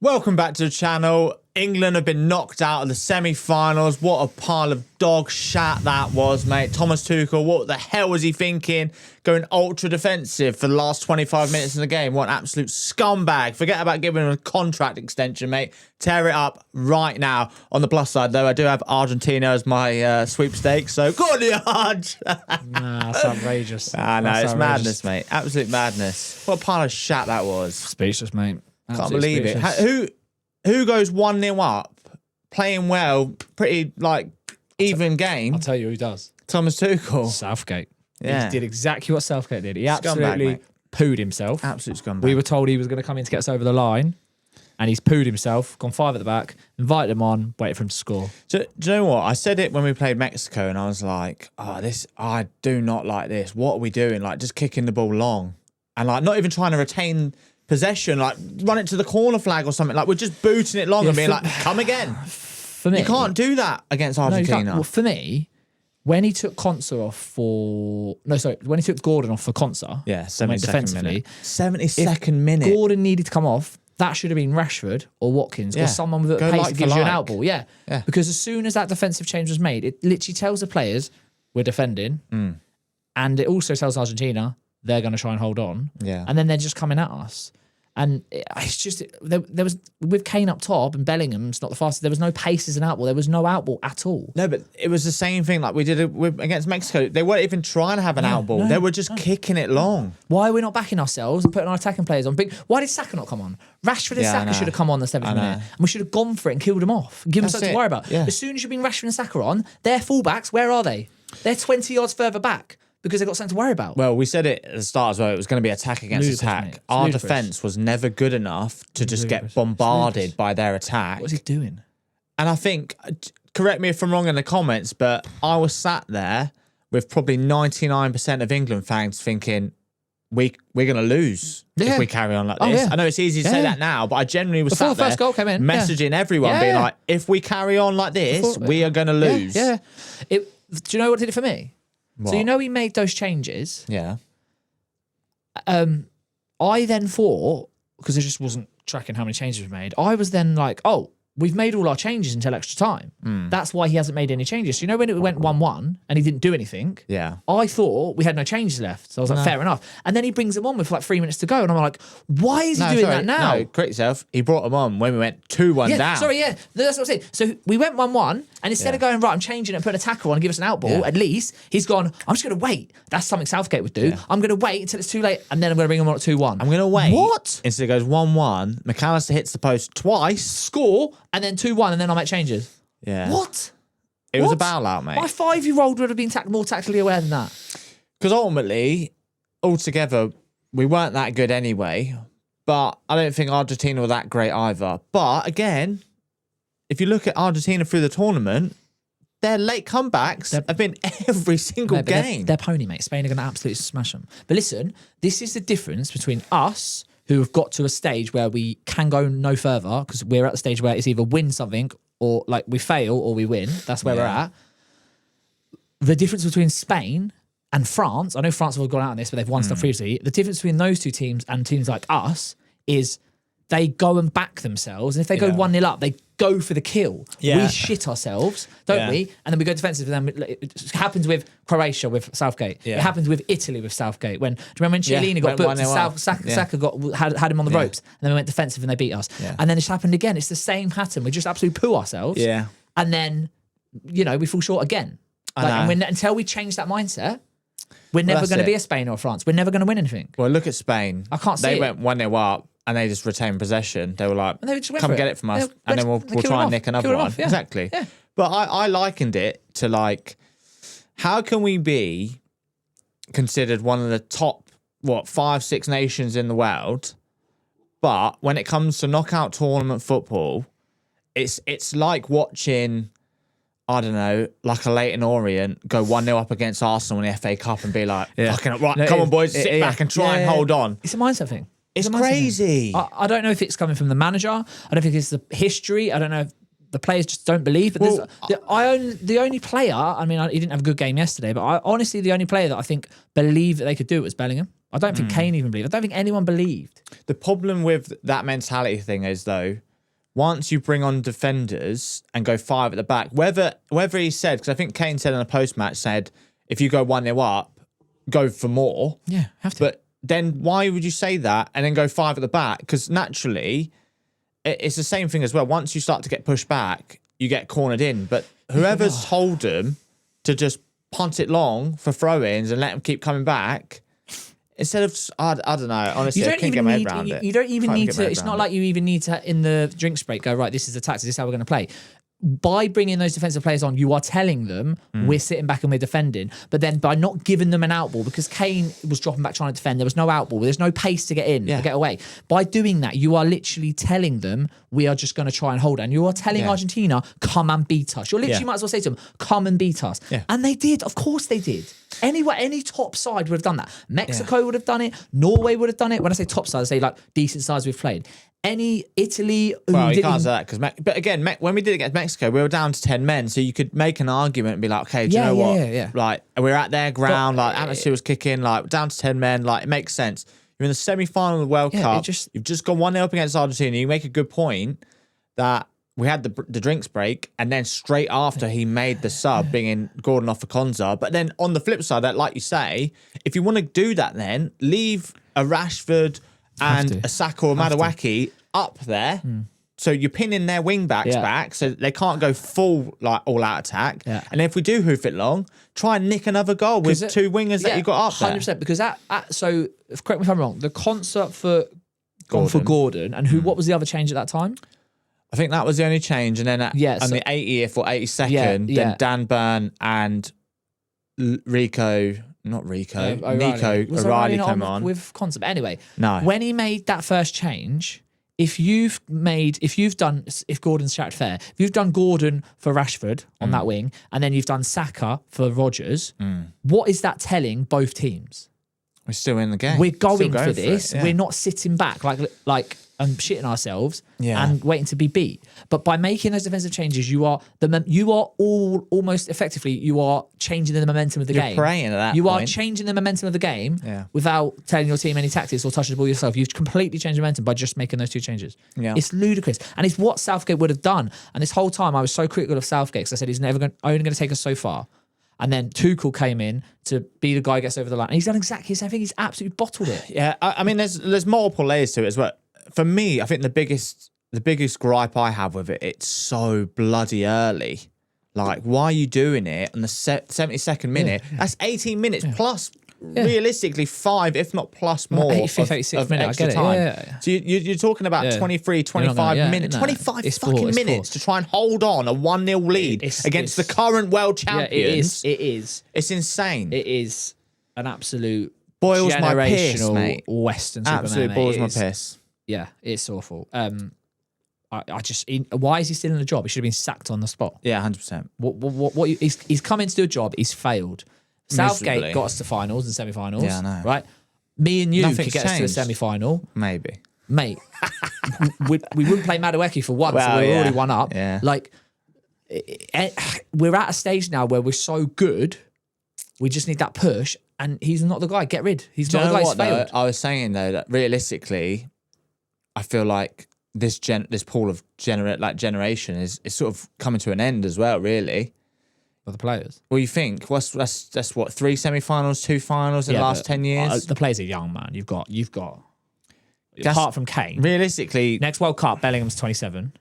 Welcome back to the channel. England have been knocked out of the semi-finals. What a pile of dog shat that was, mate. Thomas Tuchel, what the hell was he thinking? Going ultra defensive for the last 25 minutes in the game. What an absolute scumbag. Forget about giving him a contract extension, mate. Tear it up right now. On the plus side, though, I do have Argentina as my sweepstakes. So, go on, Arge. Nah, that's outrageous. No, it's madness, mate. Absolute madness. What a pile of shat that was. Speechless, mate. Can't believe it. Who goes 1-0 up, playing well, pretty even game? I'll tell you who does. Thomas Tuchel. Southgate. Yeah. He did exactly what Southgate did. He Scumbag, absolutely mate. pooed himself. Absolute scumbag. We were told he was going to come in to get us over the line, and he's pooed himself, gone 5 at the back, invited him on, waited for him to score. Do you know what? I said it when we played Mexico, and I was like, I do not like this. What are we doing? Just kicking the ball long. And not even trying to retain possession, run it to the corner flag or something. We're just booting it long and being come again. For me, you can't do that against Argentina. Well, for me, when he took Konsa off when he took Gordon off for Konsa, 72nd minute. 72nd minute. Gordon needed to come off. That should have been Rashford or Watkins or someone with a pace that gives you an out ball. Yeah. Because as soon as that defensive change was made, it literally tells the players we're defending, and it also tells Argentina they're going to try and hold on. Yeah. And then they're just coming at us. And it's just, there was, with Kane up top and Bellingham's not the fastest, there was no pace as an outball. There was no outball at all. No, but it was the same thing we did against Mexico. They weren't even trying to have an outball. They were just kicking it long. Why are we not backing ourselves and putting our attacking players on? Why did Saka not come on? Rashford and Saka should have come on the 7th minute. And we should have gone for it and killed them off. Give them something to worry about. Yeah. As soon as you bring Rashford and Saka on, their fullbacks, where are they? They're 20 yards further back. Because they've got something to worry about. Well, we said it at the start as well. It was going to be attack against attack. Our defence was never good enough to just get bombarded by their attack. What is he doing? And I think, correct me if I'm wrong in the comments, but I was sat there with probably 99% of England fans thinking, we're going to lose if we carry on like this. I know it's easy to say that now, but I genuinely was Before sat the first there goal came in, messaging everyone, being like, if we carry on like this, we are going to lose. Do you know what did it for me? What? So you know he made those changes. Yeah. I then thought, because I just wasn't tracking how many changes we've made, I was then like, oh, we've made all our changes until extra time. That's why he hasn't made any changes. So you know when it went 1-1 and he didn't do anything? Yeah. I thought we had no changes left. So I was like, fair enough. And then he brings them on with 3 minutes to go. And I'm like, why is he doing that now? No, correct yourself. He brought them on when we went 2-1 down. Sorry, that's what I'm saying. So we went 1-1, and instead of going, right, I'm changing it and putting a tackle on and give us an out ball, at least he's gone, I'm just going to wait. That's something Southgate would do. I'm going to wait until it's too late, and then I'm going to bring him on at 2-1. I'm going to wait. What? Instead it goes 1-1, McAllister hits the post twice. Score, and then 2-1, and then I'll make changes. Yeah. What? It was a bailout, mate. My 5-year-old would have been more tactically aware than that. Because ultimately, altogether, we weren't that good anyway. But I don't think Argentina were that great either. But again, if you look at Argentina through the tournament, their late comebacks have been every single game. They're pony, mate. Spain are going to absolutely smash them. But listen, this is the difference between us, who have got to a stage where we can go no further, because we're at the stage where it's either win something or we fail or we win. That's where we're at. The difference between Spain and France, I know France have gone out on this, but they've won stuff previously. The difference between those two teams and teams like us is they go and back themselves. And if they go 1-0 up, they go for the kill. We shit ourselves, don't we? And then we go defensive. And then it happens with Croatia with Southgate. It happens with Italy with Southgate. Do you remember when Chiellini got booked and Saka had him on the ropes, and then we went defensive and they beat us. And then it's happened again. It's the same pattern. We just absolutely poo ourselves. And then, we fall short again. Until we change that mindset, we're never going to be a Spain or a France. We're never going to win anything. Well, look at Spain. I can't see They it. went 1-0 up. And they just retained possession. They were like, come get it from us. And then we'll try and nick another one. Exactly. Yeah. But I likened it to how can we be considered one of the top, 5-6 nations in the world, but when it comes to knockout tournament football, it's like watching, I don't know, like a Leyton Orient go 1-0 up against Arsenal in the FA Cup and be like, fucking right, come on boys, sit back and try and hold on. It's a mindset thing. It's crazy. I don't know if it's coming from the manager. I don't think it's the history. I don't know if the players just don't believe. But the only player, he didn't have a good game yesterday, but honestly, the only player that I think believed that they could do it was Bellingham. I don't think Kane even believed. I don't think anyone believed. The problem with that mentality thing is, though, once you bring on defenders and go 5 at the back, whether he said, because I think Kane said in a post-match, said, if you go 1-0 up, go for more. Yeah, have to. But then why would you say that and then go 5 at the back? Because naturally, it's the same thing as well. Once you start to get pushed back, you get cornered in. But whoever's told them to just punt it long for throw-ins and let them keep coming back, instead of, I don't know, honestly, I can't get my head around it. You don't even need to, it's not like you even need to, in the drinks break, go, right, this is the tactics, this is how we're going to play. By bringing those defensive players on, you are telling them we're sitting back and we're defending. But then by not giving them an out ball, because Kane was dropping back trying to defend, there was no out ball, there's no pace to get in or get away. By doing that, you are literally telling them we are just going to try and hold. And you are telling Argentina, come and beat us. You're literally might as well say to them, come and beat us. Yeah. And they did. Of course they did. Any top side would have done that. Mexico would have done it. Norway would have done it. When I say top side, I say like decent sides we've played. Any Italy, well, you can't say that because, but again, when we did it against Mexico, we were down to 10 men, so you could make an argument and be like, okay, do you know what? Yeah. Like we're at their ground, like atmosphere was kicking, like down to 10 men, like it makes sense. You're in the semi-final of the World Cup. You've just gone 1-0 up against Argentina. You make a good point that we had the drinks break, and then straight after he made the sub, bringing Gordon off for Konza. But then on the flip side, that like you say, if you want to do that, then leave a Rashford and a Saka or Madueke up there. So you're pinning their wing backs back so they can't go full like all out attack. Yeah. And if we do hoof it long, try and nick another goal with 2 wingers that you got up there. 100%. Because so correct me if I'm wrong, the concert for Gordon and what was the other change at that time? I think that was the only change. And then on the 80th or 82nd, then Dan Burn and Nico O'Reilly came on. With concert. But anyway, no. When he made that first change, if Gordon's shouted fair, if you've done Gordon for Rashford on that wing, and then you've done Saka for Rodgers, what is that telling both teams? We're still in the game. We're going for this. We're not sitting back like and shitting ourselves and waiting to be beat. But by making those defensive changes, you are almost effectively you are changing the momentum of the game. You're praying at that You point. are changing the momentum of the game without telling your team any tactics or touching the ball yourself. You've completely changed the momentum by just making those 2 changes. Yeah. It's ludicrous. And it's what Southgate would have done. And this whole time I was so critical of Southgate because I said he's only going to take us so far. And then Tuchel came in to be the guy who gets over the line. And he's done exactly the same thing. He's absolutely bottled it. Yeah, I mean, there's multiple layers to it as well. For me, I think the biggest gripe I have with it, it's so bloody early. Like, why are you doing it on the 72nd minute? That's 18 minutes plus, realistically, 5, if not plus more, 85th, 86th minute. Extra I get time. Yeah. So you're talking about 23, 25 minutes, 25 fucking minutes to try and hold on a 1-0 lead against the current world champions. It is. It's insane. It is an absolute boils my piss, mate. Western Absolutely boils my piss. Yeah, it's awful. Why is he still in the job? He should have been sacked on the spot. Yeah, 100%. He's come in to do a job. He's failed. Southgate got us to finals and semi-finals. Yeah, I know. Right? Me and you Nothing's could get us to the semi-final. Maybe. Mate, we wouldn't play Madueke for once, so we're already 1 up. Yeah. Like, we're at a stage now where we're so good, we just need that push, and he's not the guy. Get rid. He's not the guy. He's failed. I was saying, though, that realistically, I feel like this pool of generation is sort of coming to an end as well, really. For the players. Well, you think that's what 3 semi-finals, 2 finals in the last 10 years. The players are young, man. You've got. Apart from Kane, realistically, next World Cup, Bellingham's 27,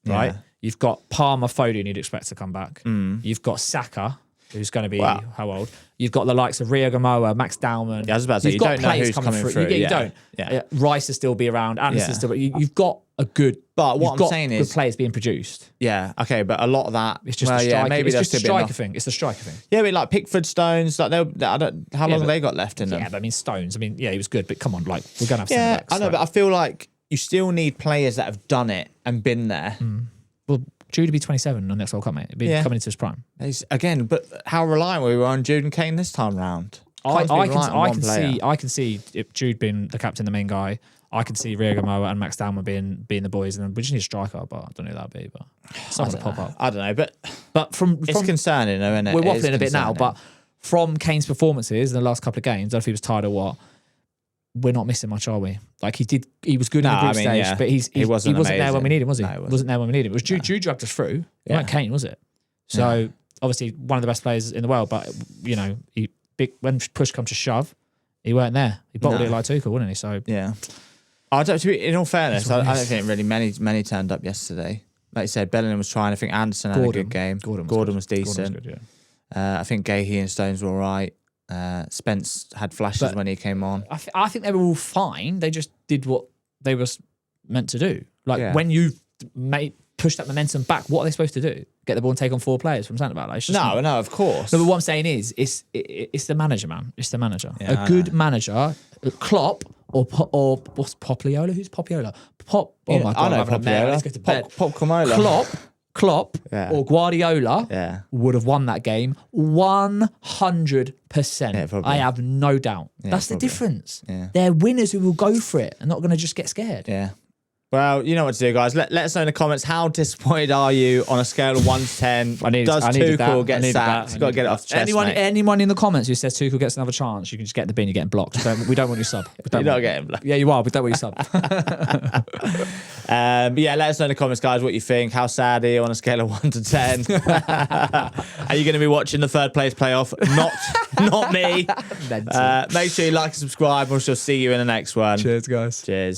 right? You've got Palmer, Foden, you'd expect to come back. You've got Saka, who's going to be how old? You've got the likes of Ria Gamoa, Max Dowman. Yeah, I was about to say, you don't know who's coming through. You don't. Yeah. Rice will still be around. Anderson's still. You've got a good. But what I'm saying is, good players being produced. Yeah, okay, but a lot of that. It's just maybe it's just a striker thing. It's a striker thing. Yeah, but like Pickford, Stones, like how long have they got left in them? Yeah, but I mean Stones. I mean, yeah, he was good, but come on, like we're gonna have. Yeah, I know, but I feel like you still need players that have done it and been there. Well, Jude will be 27 on next World Cup, mate. He'll be coming into his prime. Again, but how reliant we were on Jude and Kane this time round? I can see if Jude being the captain, the main guy. I can see Ria Gamoa and Max Dowman being the boys, and then we just need a striker. But I don't know who that'd be. But someone to pop up. I don't know, but from it's concerning, though, isn't it? We're waffling a bit now, but from Kane's performances in the last couple of games, I don't know if he was tired or what. we're not missing much, are we? Like he was good in the group stage, but he wasn't there when we needed him, was he? No, wasn't there when we needed him. It was Jude dragged us through. It weren't Kane, was it? So obviously one of the best players in the world, but when push comes to shove, he weren't there. He bottled it like Tuchel, wouldn't he? So yeah. In all fairness, I don't think really many turned up yesterday. Like you said, Bellingham was trying. I think Anderson had a good game. Gordon was decent. Gordon was good, I think Gahey and Stones were all right. Spence had flashes when he came on. I think they were all fine. They just did what they were meant to do. Like when you push that momentum back, what are they supposed to do? Get the ball and take on 4 players from centre back? Like, no, of course. No, but what I'm saying is, it's the manager, man. It's the manager. Yeah, a good manager, Klopp or what's Popliola? Who's Popliola? Oh my God, I know Popliola. Let's go to bed. Pop Camola. Klopp or Guardiola would have won that game 100%. I have no doubt. That's the difference. Yeah. They're winners who will go for it and not going to just get scared. Yeah. Well, you know what to do, guys. Let us know in the comments, how disappointed are you on a scale of 1 to 10? Does Tuchel get sacked? You've got to get it off the chest, anyone in the comments who says Tuchel gets another chance, you can just get the bin, you're getting blocked. We don't want your sub. You're not getting blocked. Yeah, you are. We don't want your sub. But yeah, let us know in the comments, guys, what you think. How sad are you on a scale of 1 to 10? Are you going to be watching the third place playoff? Not me. Make sure you like and subscribe. We shall see you in the next one. Cheers, guys. Cheers.